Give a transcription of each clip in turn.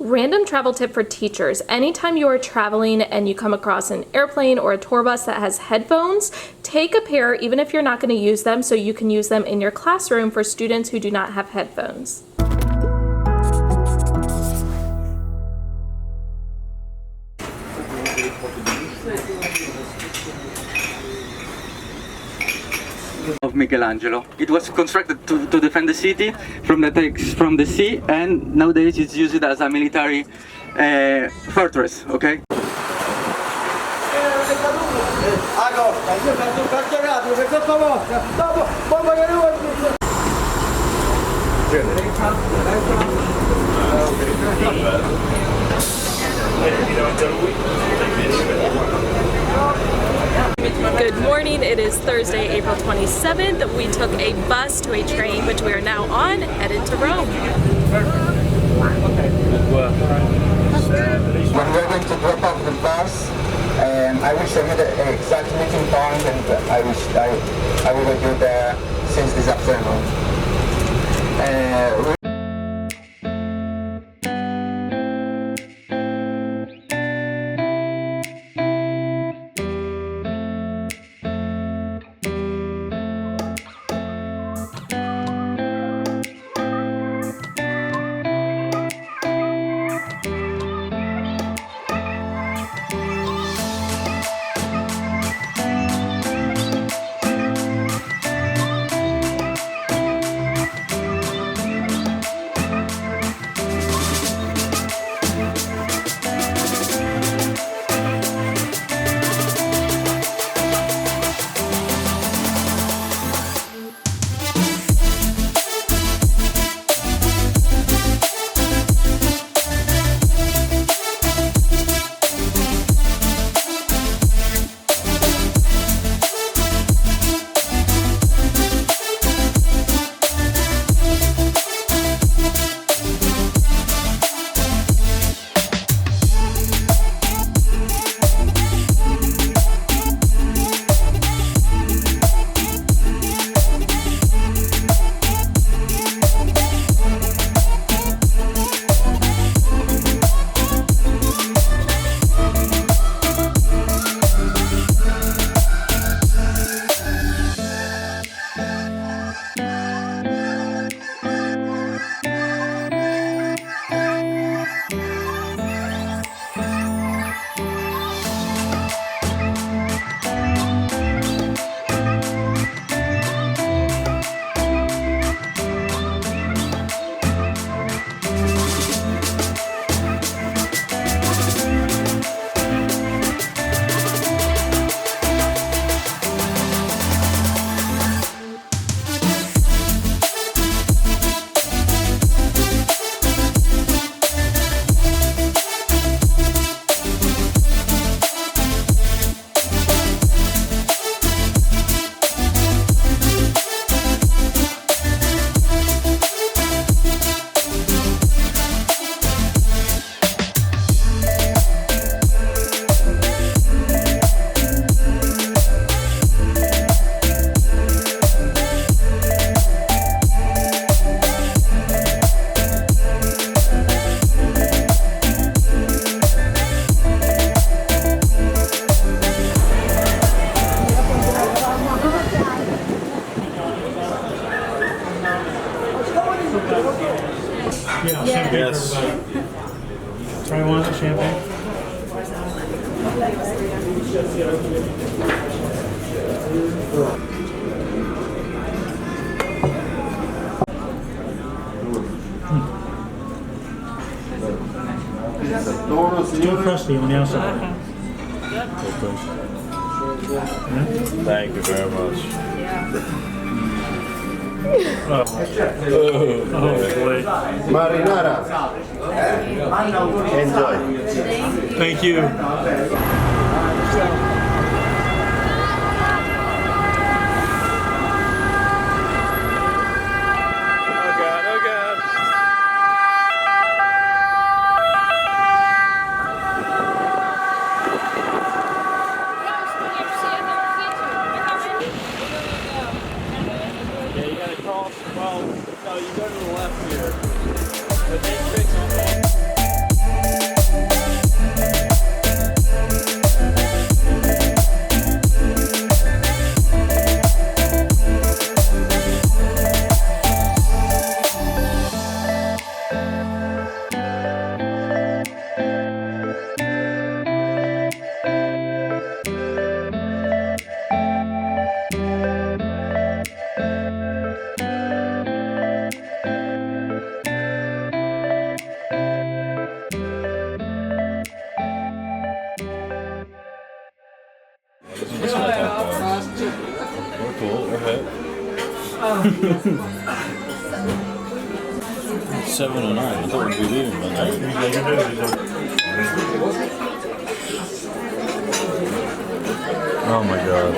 Random travel tip for teachers. Anytime you are traveling and you come across an airplane or a tour bus that has headphones, take a pair even if you're not going to use them so you can use them in your classroom for students who do not have headphones. Of Michelangelo. It was constructed to defend the city from the attacks from the sea, and nowadays it's used as a military fortress. Okay. Good morning, it is Thursday, April 27th. We took a bus to a train, which we are now on, headed to Rome. When we're going to drop off the bus, I will show you the exact meeting point, and I will be there since this afternoon. Yes. Try one champagne. Still crusty on the outside. Thank you very much. Oh boy. Marinara. Enjoy. Thank you. Well, no, you go to the left here. But they fix it. It's 7 and 9. I thought we'd be leaving by now. Oh my god.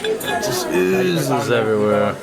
It just oozes everywhere.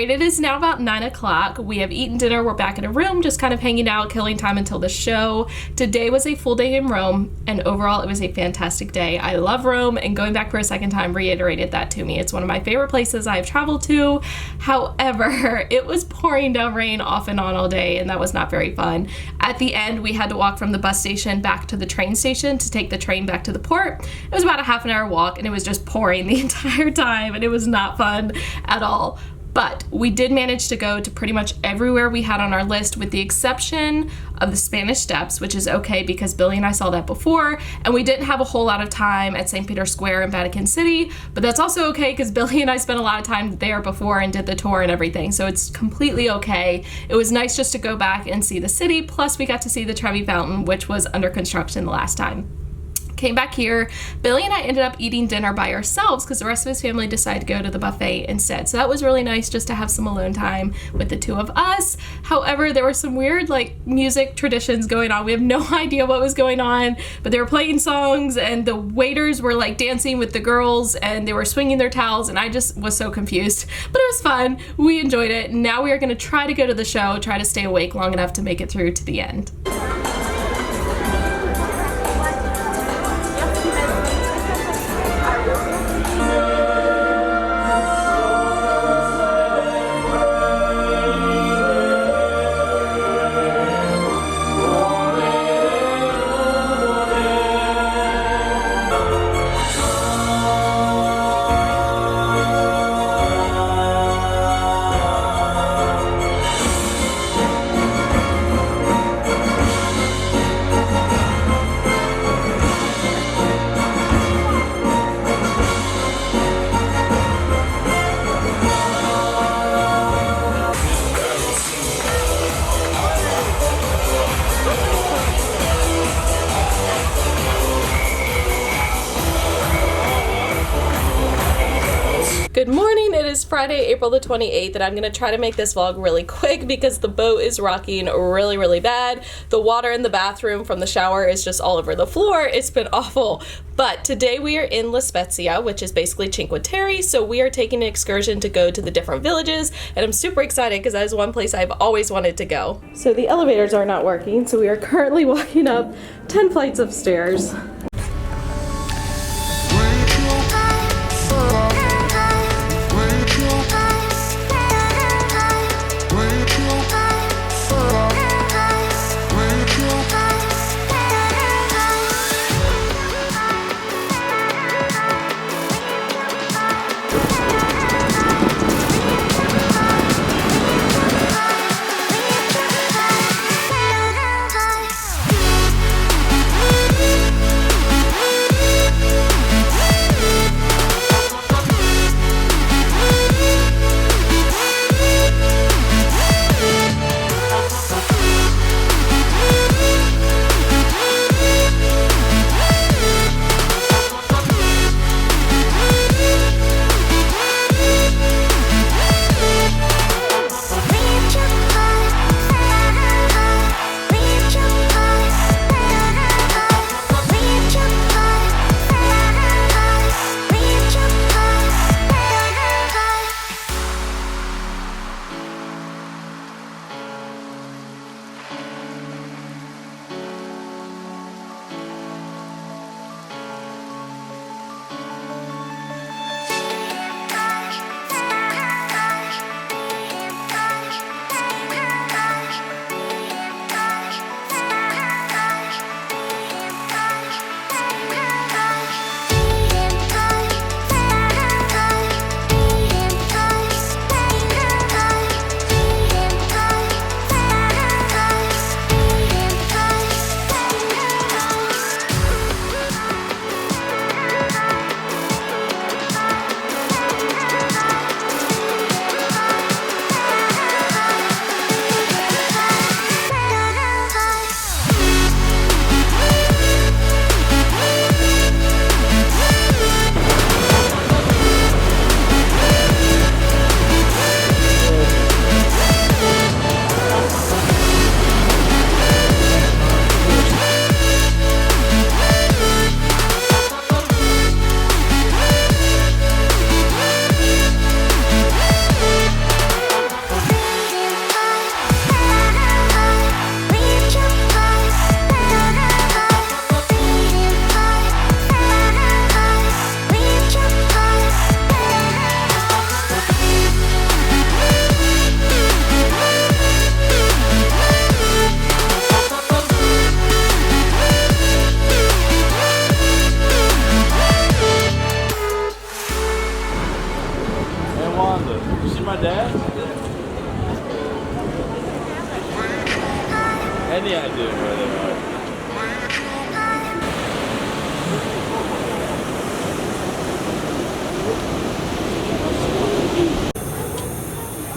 It is now about 9 o'clock. We have eaten dinner. We're back in a room, just kind of hanging out, killing time until the show. Today was a full day in Rome, and overall it was a fantastic day. I love Rome, and going back for a second time reiterated that to me. It's one of my favorite places I've traveled to. However, it was pouring down rain off and on all day, and that was not very fun. At the end, we had to walk from the bus station back to the train station to take the train back to the port. It was about a half an hour walk, and it was just pouring the entire time, and it was not fun at all. But we did manage to go to pretty much everywhere we had on our list, with the exception of the Spanish Steps, which is okay because Billy and I saw that before, and we didn't have a whole lot of time at St. Peter's Square in Vatican City, but that's also okay because Billy and I spent a lot of time there before and did the tour and everything, so it's completely okay. It was nice just to go back and see the city, plus we got to see the Trevi Fountain, which was under construction the last time. Came back here. Billy and I ended up eating dinner by ourselves because the rest of his family decided to go to the buffet instead. So that was really nice just to have some alone time with the two of us. However, there were some weird music traditions going on. We have no idea what was going on, but they were playing songs and the waiters were dancing with the girls and they were swinging their towels, and I just was so confused. But it was fun. We enjoyed it. Now we are going to try to go to the show, try to stay awake long enough to make it through to the end. Good morning, it is Friday, April the 28th, and I'm going to try to make this vlog really quick because the boat is rocking really, really bad. The water in the bathroom from the shower is just all over the floor. It's been awful. But today we are in La Spezia, which is basically Cinque Terre, so we are taking an excursion to go to the different villages, and I'm super excited because that is one place I've always wanted to go. So the elevators are not working, so we are currently walking up 10 flights of stairs. Any idea where they are?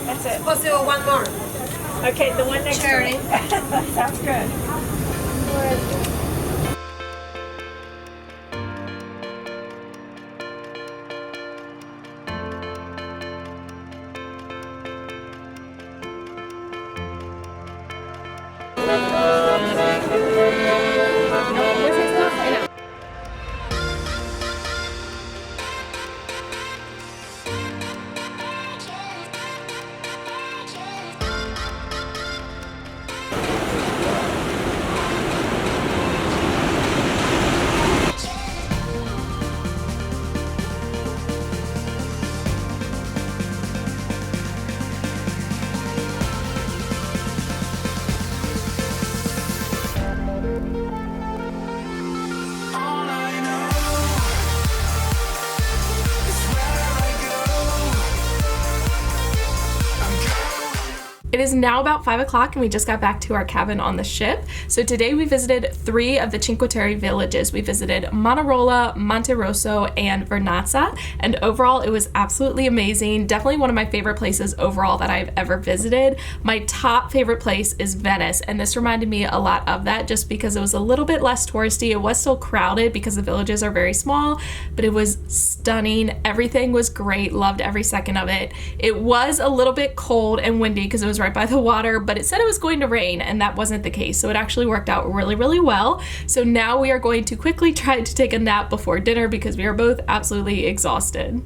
That's it. Let's do one more. Okay, the one next to it. Sounds good. It is now about 5 o'clock and we just got back to our cabin on the ship. So today we visited 3 of the Cinque Terre villages. We visited Manarola, Monte Rosso, and Vernazza, and overall it was absolutely amazing. Definitely one of my favorite places overall that I've ever visited. My top favorite place is Venice, and this reminded me a lot of that just because it was a little bit less touristy. It was still crowded because the villages are very small, but it was stunning. Everything was great. Loved every second of it. It was a little bit cold and windy because it was right by the water, but it said it was going to rain and that wasn't the case. So it actually worked out really, really well. So now we are going to quickly try to take a nap before dinner because we are both absolutely exhausted.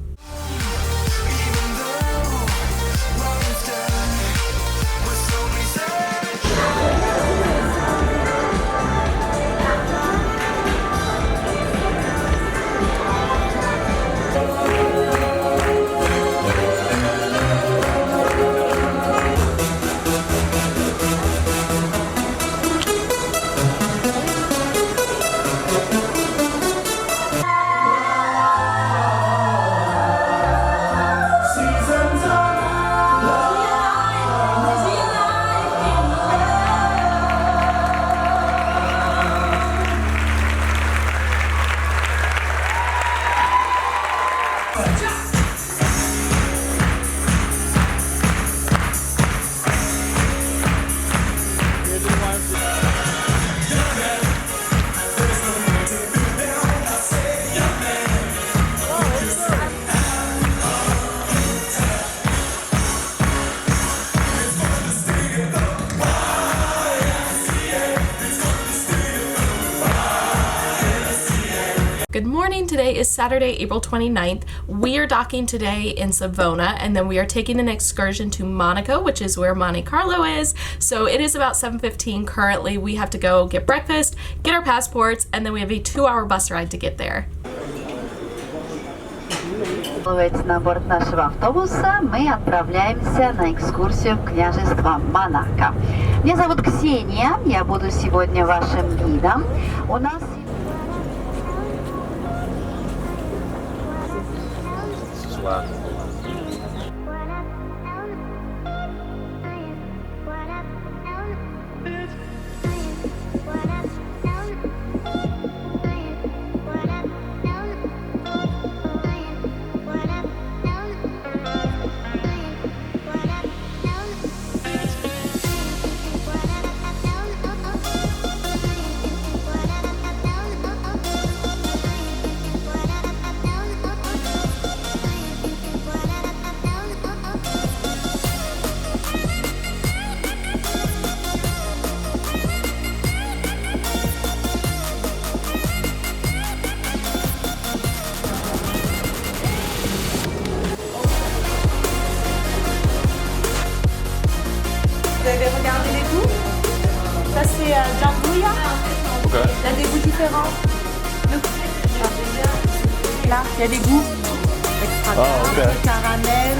Good morning. Today is Saturday, April 29th. We are docking today in Savona, and then we are taking an excursion to Monaco, which is where Monte Carlo is. So it is about 7:15 currently. We have to go get breakfast, get our passports, and then we have a 2-hour bus ride to get there. На борт нашего автобуса мы отправляемся на экскурсию в княжество Монако. Меня зовут Ксения, я буду сегодня вашим гидом. У нас Vous avez regardé les goûts? Ça c'est Gambrills. Okay. Il y a des goûts différents. Là, il y a des goûts. Extra okay. caramel.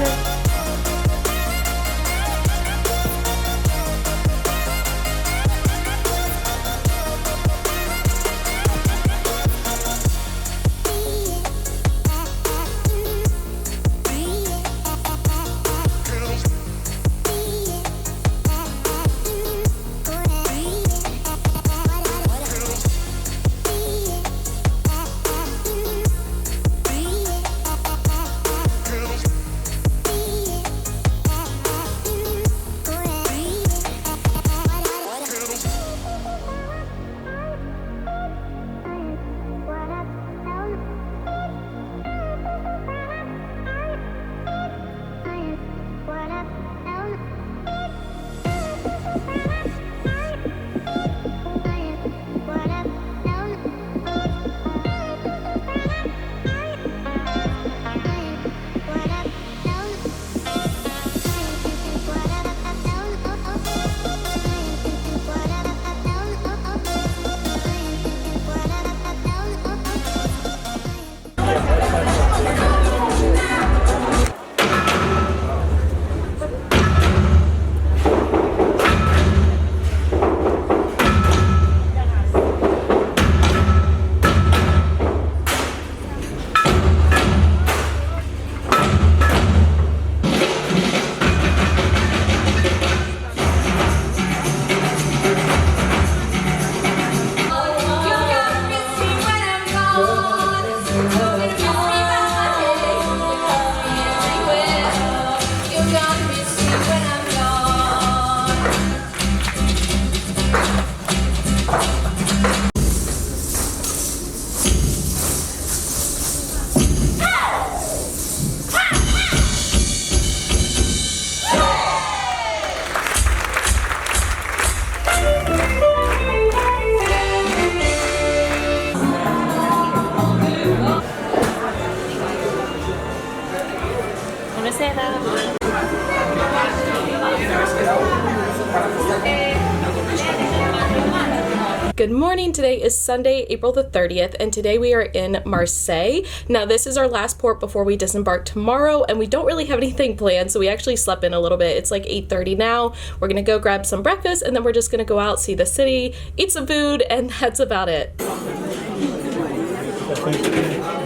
Good morning. Today is Sunday, April the 30th, and today we are in Marseille. Now, this is our last port before we disembark tomorrow, and we don't really have anything planned, so we actually slept in a little bit. It's like 8:30 now. We're gonna go grab some breakfast, and then we're just gonna go out, see the city, eat some food, and that's about it.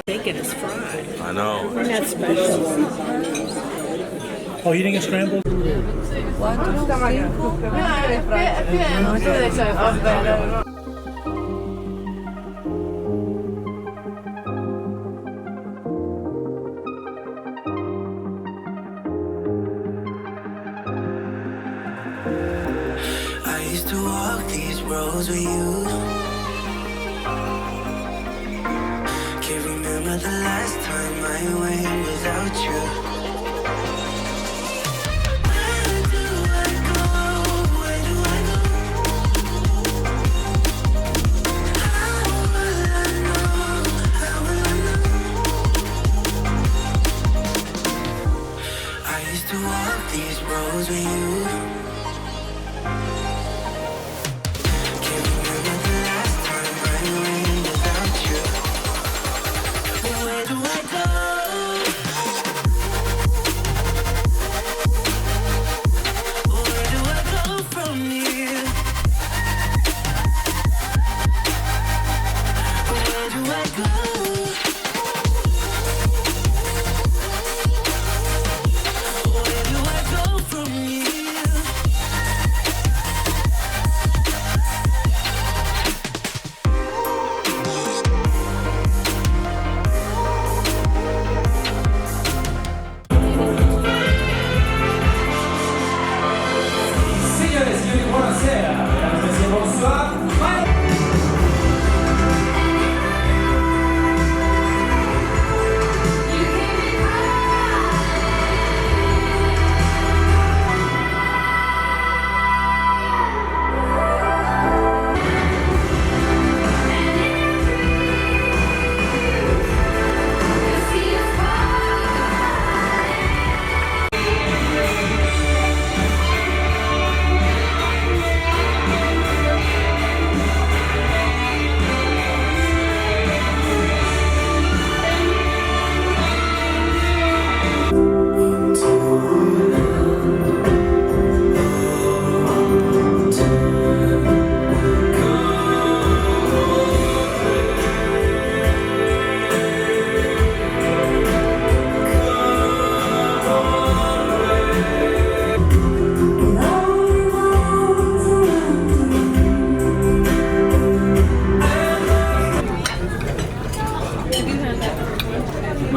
Bacon is fried. I know. We're not special. Oh, you didn't get scrambled? I used to walk these roads with you. Can't remember the last time I went without you. Where do I go? Where do I go? How will I know? How will I know? I used to walk these roads with you.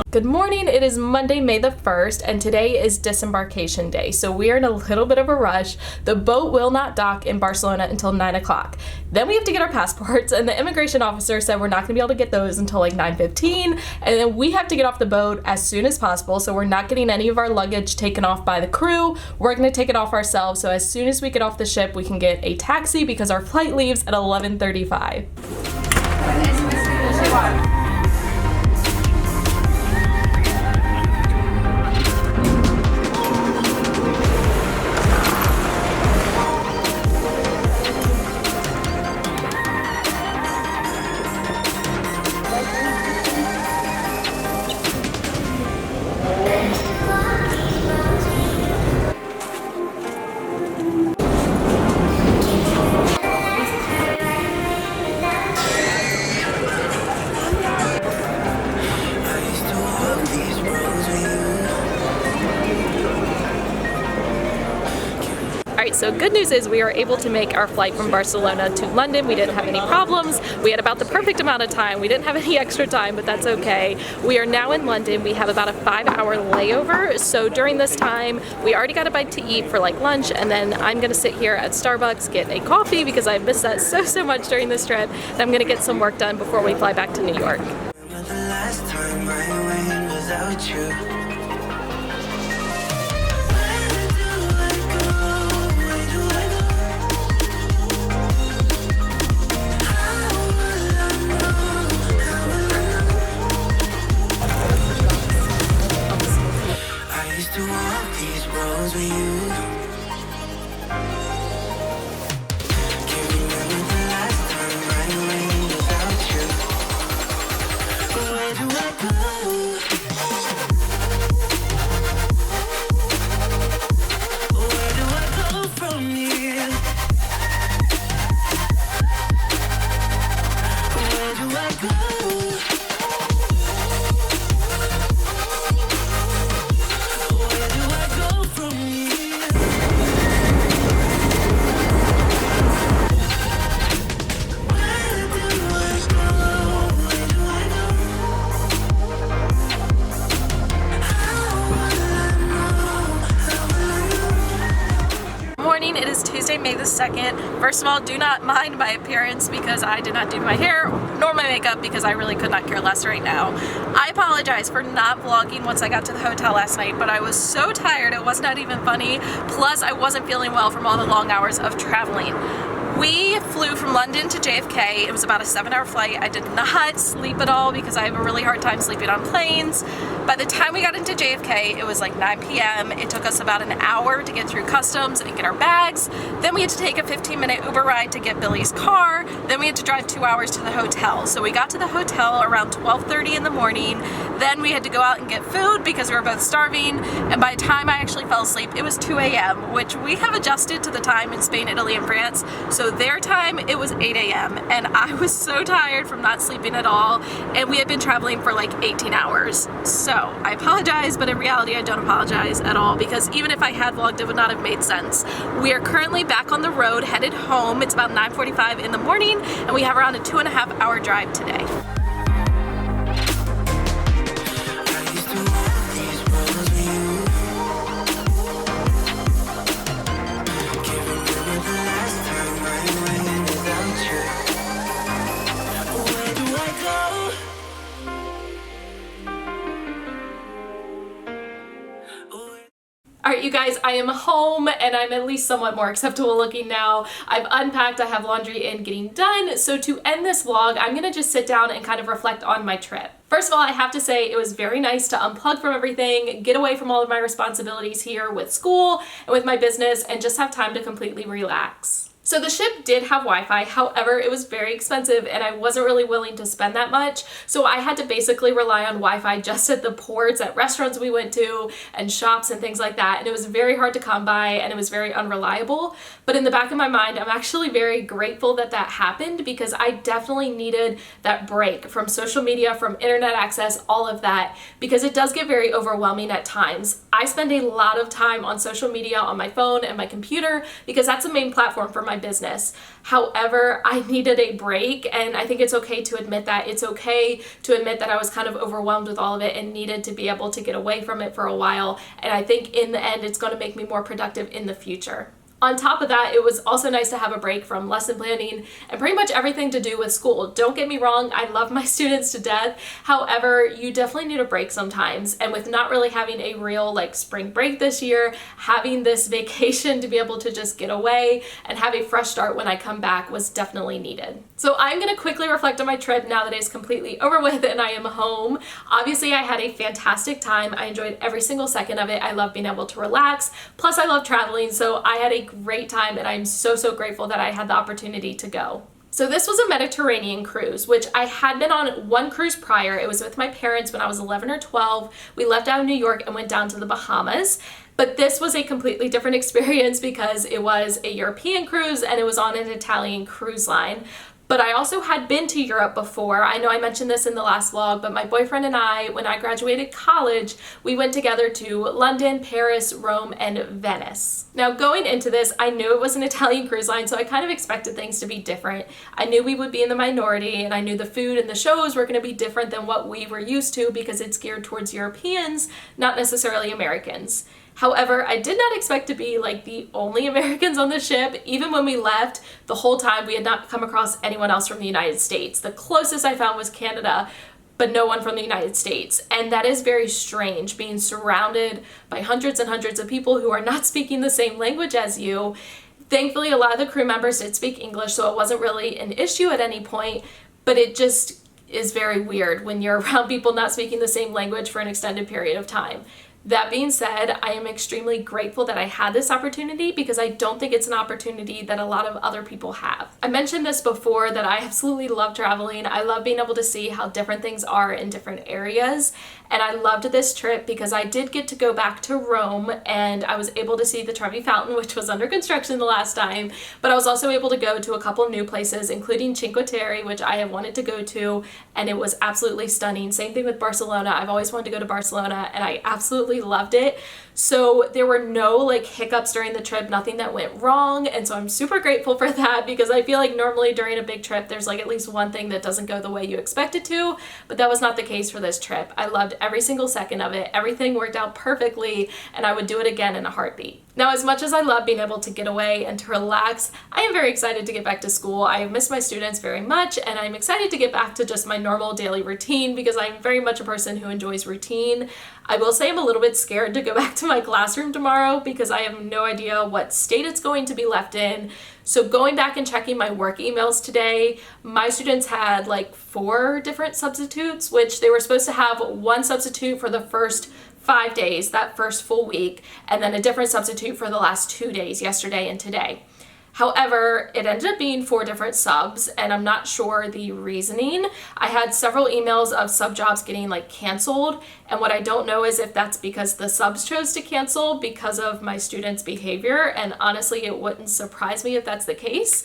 Good morning. It is Monday, May the 1st, and today is disembarkation day. So we are in a little bit of a rush. The boat will not dock in Barcelona until 9 o'clock. Then we have to get our passports, and the immigration officer said we're not going to be able to get those until like 9:15, and then we have to get off the boat as soon as possible, so we're not getting any of our luggage taken off by the crew. We're going to take it off ourselves, so as soon as we get off the ship, we can get a taxi because our flight leaves at 11:35. Alright, so good news is we are able to make our flight from Barcelona to London. We didn't have any problems. We had about the perfect amount of time. We didn't have any extra time, but that's okay. We are now in London. We have about a 5-hour layover. So during this time, we already got a bite to eat for like lunch, and then I'm gonna sit here at Starbucks, get a coffee because I missed that so much during this trip. And I'm gonna get some work done before we fly back to New York. Remember the last time I went without you. To walk these roads with you. Can't remember the last time I It is Tuesday, May the 2nd. First of all, do not mind my appearance because I did not do my hair nor my makeup because I really could not care less right now. I apologize for not vlogging once I got to the hotel last night, but I was so tired it was not even funny. Plus, I wasn't feeling well from all the long hours of traveling. We flew from London to JFK. It was about a 7-hour flight. I did not sleep at all because I have a really hard time sleeping on planes. By the time we got into JFK, it was like 9 p.m. It took us about an hour to get through customs and get our bags. Then we had to take a 15-minute Uber ride to get Billy's car. Then we had to drive 2 hours to the hotel. So we got to the hotel around 12:30 in the morning. Then we had to go out and get food because we were both starving. And by the time I actually fell asleep, it was 2 a.m., which we have adjusted to the time in Spain, Italy, and France. So their time, it was 8 a.m. and I was so tired from not sleeping at all, and we had been traveling for like 18 hours. So I apologize, but in reality I don't apologize at all because even if I had vlogged, it would not have made sense. We are currently back on the road, headed home. It's about 9:45 in the morning, and we have around a 2.5-hour drive today. Alright, you guys, I am home and I'm at least somewhat more acceptable looking now. I've unpacked, I have laundry in getting done. So to end this vlog, I'm gonna just sit down and kind of reflect on my trip. First of all, I have to say it was very nice to unplug from everything, get away from all of my responsibilities here with school and with my business, and just have time to completely relax. So the ship did have Wi-Fi, however, it was very expensive and I wasn't really willing to spend that much. So I had to basically rely on Wi-Fi just at the ports, at restaurants we went to, and shops and things like that. And it was very hard to come by and it was very unreliable. But in the back of my mind, I'm actually very grateful that that happened because I definitely needed that break from social media, from internet access, all of that, because it does get very overwhelming at times. I spend a lot of time on social media on my phone and my computer because that's the main platform for my business. However, I needed a break, and I think it's okay to admit that. It's okay to admit that I was kind of overwhelmed with all of it and needed to be able to get away from it for a while. And I think in the end, it's going to make me more productive in the future. On top of that, it was also nice to have a break from lesson planning and pretty much everything to do with school. Don't get me wrong, I love my students to death. However, you definitely need a break sometimes. And with not really having a real like spring break this year, having this vacation to be able to just get away and have a fresh start when I come back was definitely needed. So I'm gonna quickly reflect on my trip now that it's completely over with and I am home. Obviously, I had a fantastic time. I enjoyed every single second of it. I love being able to relax. Plus, I love traveling, so I had a great time and I'm so grateful that I had the opportunity to go. So this was a Mediterranean cruise, which I had been on one cruise prior. It was with my parents when I was 11 or 12. We left out of New York and went down to the Bahamas. But this was a completely different experience because it was a European cruise and it was on an Italian cruise line. But I also had been to Europe before. I know I mentioned this in the last vlog, but my boyfriend and I, when I graduated college, we went together to London, Paris, Rome, and Venice. Now going into this, I knew it was an Italian cruise line, so I kind of expected things to be different. I knew we would be in the minority, and I knew the food and the shows were going to be different than what we were used to because it's geared towards Europeans, not necessarily Americans. However, I did not expect to be like the only Americans on the ship. Even when we left, the whole time we had not come across anyone else from the United States. The closest I found was Canada, but no one from the United States. And that is very strange, being surrounded by hundreds and hundreds of people who are not speaking the same language as you. Thankfully, a lot of the crew members did speak English, so it wasn't really an issue at any point, but it just is very weird when you're around people not speaking the same language for an extended period of time. That being said, I am extremely grateful that I had this opportunity because I don't think it's an opportunity that a lot of other people have. I mentioned this before that I absolutely love traveling. I love being able to see how different things are in different areas. And I loved this trip because I did get to go back to Rome and I was able to see the Trevi Fountain, which was under construction the last time, but I was also able to go to a couple new places, including Cinque Terre, which I have wanted to go to, and it was absolutely stunning. Same thing with Barcelona. I've always wanted to go to Barcelona and I absolutely loved it. So there were no like hiccups during the trip, nothing that went wrong. And so I'm super grateful for that, because I feel like normally during a big trip, there's like at least one thing that doesn't go the way you expect it to, but that was not the case for this trip. I loved every single second of it. Everything worked out perfectly, and I would do it again in a heartbeat. Now, as much as I love being able to get away and to relax, I am very excited to get back to school. I miss my students very much, and I'm excited to get back to just my normal daily routine, because I'm very much a person who enjoys routine. I will say I'm a little bit scared to go back to my classroom tomorrow, because I have no idea what state it's going to be left in. So going back and checking my work emails today, my students had like 4 different substitutes, which they were supposed to have one substitute for the first 5 days, that first full week, and then a different substitute for the last 2 days, yesterday and today. However, it ended up being 4 different subs, and I'm not sure the reasoning. I had several emails of sub jobs getting like canceled, and what I don't know is if that's because the subs chose to cancel because of my students' behavior, and honestly, it wouldn't surprise me if that's the case.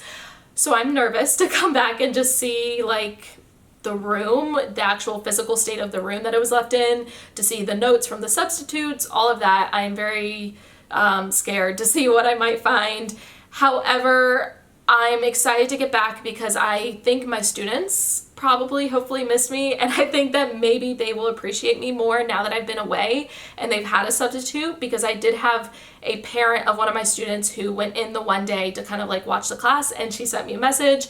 So I'm nervous to come back and just see like the room, the actual physical state of the room that it was left in, to see the notes from the substitutes, all of that. I am very scared to see what I might find. However, I'm excited to get back because I think my students probably, hopefully miss me, and I think that maybe they will appreciate me more now that I've been away and they've had a substitute, because I did have a parent of one of my students who went in the one day to kind of like watch the class, and she sent me a message,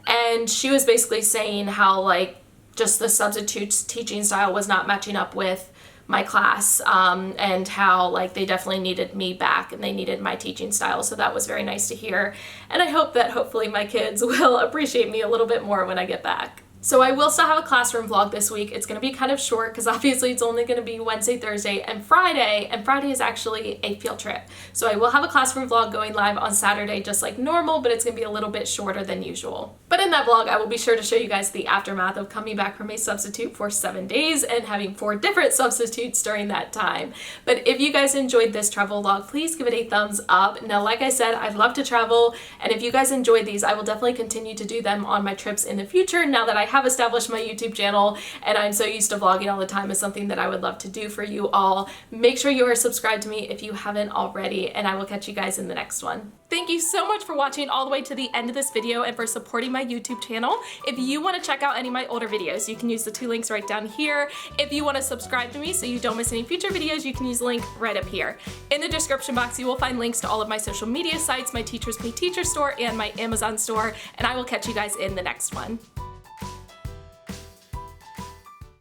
and she was basically saying how like just the substitute's teaching style was not matching up with my class, and how like they definitely needed me back and they needed my teaching style. So that was very nice to hear, and I hope that hopefully my kids will appreciate me a little bit more when I get back. So I will still have a classroom vlog this week. It's going to be kind of short because obviously it's only going to be Wednesday, Thursday, and Friday is actually a field trip. So I will have a classroom vlog going live on Saturday just like normal, but it's going to be a little bit shorter than usual. But in that vlog, I will be sure to show you guys the aftermath of coming back from a substitute for 7 days and having 4 different substitutes during that time. But if you guys enjoyed this travel vlog, please give it a thumbs up. Now, like I said, I love to travel, and if you guys enjoyed these, I will definitely continue to do them on my trips in the future now that I have established my YouTube channel and I'm so used to vlogging all the time. Is something that I would love to do for you all. Make sure you are subscribed to me if you haven't already, and I will catch you guys in the next one. Thank you so much for watching all the way to the end of this video and for supporting my YouTube channel. If you want to check out any of my older videos, you can use the 2 links right down here. If you want to subscribe to me so you don't miss any future videos, you can use the link right up here. In the description box, you will find links to all of my social media sites, my Teachers Pay Teachers store, and my Amazon store, and I will catch you guys in the next one.